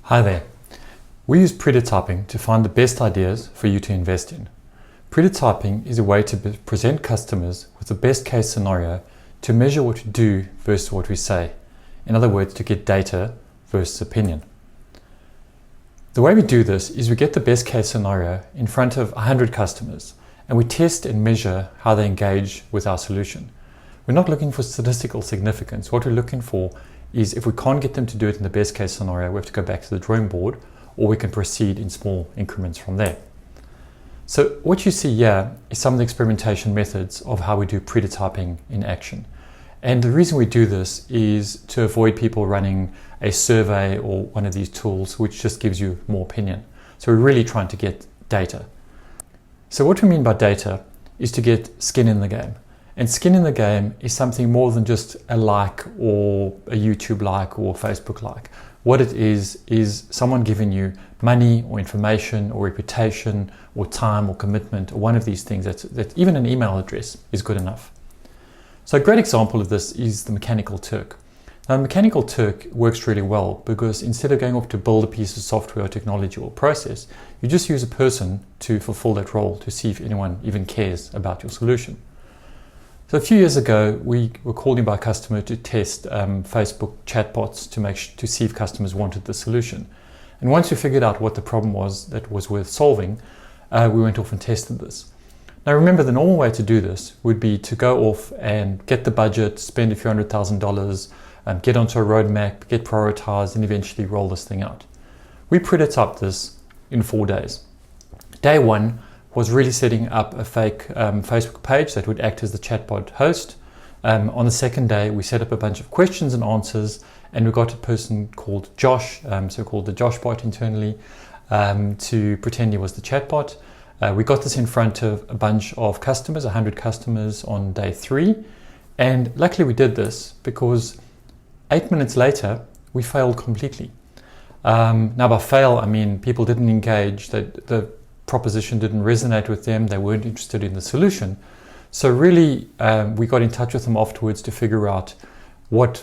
Hi there. We use Pretotyping to find the best ideas for you to invest in. Pretotyping is a way to present customers with the best case scenario to measure what we do versus what we say. In other words, to get data versus opinion. The way we do this is we get the best case scenario in front of 100 customers and we test and measure how they engage with our solution. We're not looking for statistical significance. What we're looking for is if we can't get them to do it in the best case scenario, we have to go back to the drawing board, or we can proceed in small increments from there. So what you see here is some of the experimentation methods of how we do Pretotyping in action. And the reason we do this is to avoid people running a survey or one of these tools which just gives you more opinion. So we're really trying to get data. So what we mean by data is to get skin in the game. And skin in the game is something more than just a like or a YouTube like or Facebook like. What it is someone giving you money or information or reputation or time or commitment or one of these things that even an email address is good enough. So a great example of this is the Mechanical Turk. Now the Mechanical Turk works really well because instead of going off to build a piece of software or technology or process, you just use a person to fulfill that role to see if anyone even cares about your solution. So a few years ago, we were called in by a customer to test Facebook chatbots to see if customers wanted the solution. And once we figured out what the problem was that was worth solving, we went off and tested this. Now remember, the normal way to do this would be to go off and get the budget, spend a few $100,000, get onto a roadmap, get prioritized, and eventually roll this thing out. We prototyped this in 4 days. Day one was really setting up a fake Facebook page that would act as the chatbot host. On the second day, we set up a bunch of questions and answers, and we got a person called Josh, so called the Josh bot internally, to pretend he was the chatbot. We got this in front of a bunch of customers, 100 customers on day 3. And luckily we did this because 8 minutes later, we failed completely. Now by fail, I mean people didn't engage, the proposition didn't resonate with them, they weren't interested in the solution. So really we got in touch with them afterwards to figure out what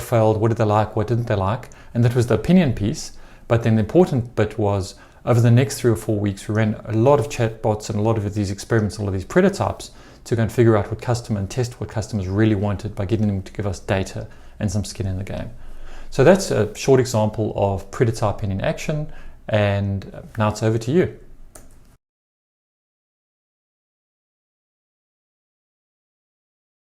failed, what did they like, what didn't they like, and that was the opinion piece. But then the important bit was over the next 3 or 4 weeks we ran a lot of chatbots and a lot of these experiments, a lot of these prototypes to go and figure out and test what customers really wanted by getting them to give us data and some skin in the game. So that's a short example of Pretotyping in action, and now it's over to you.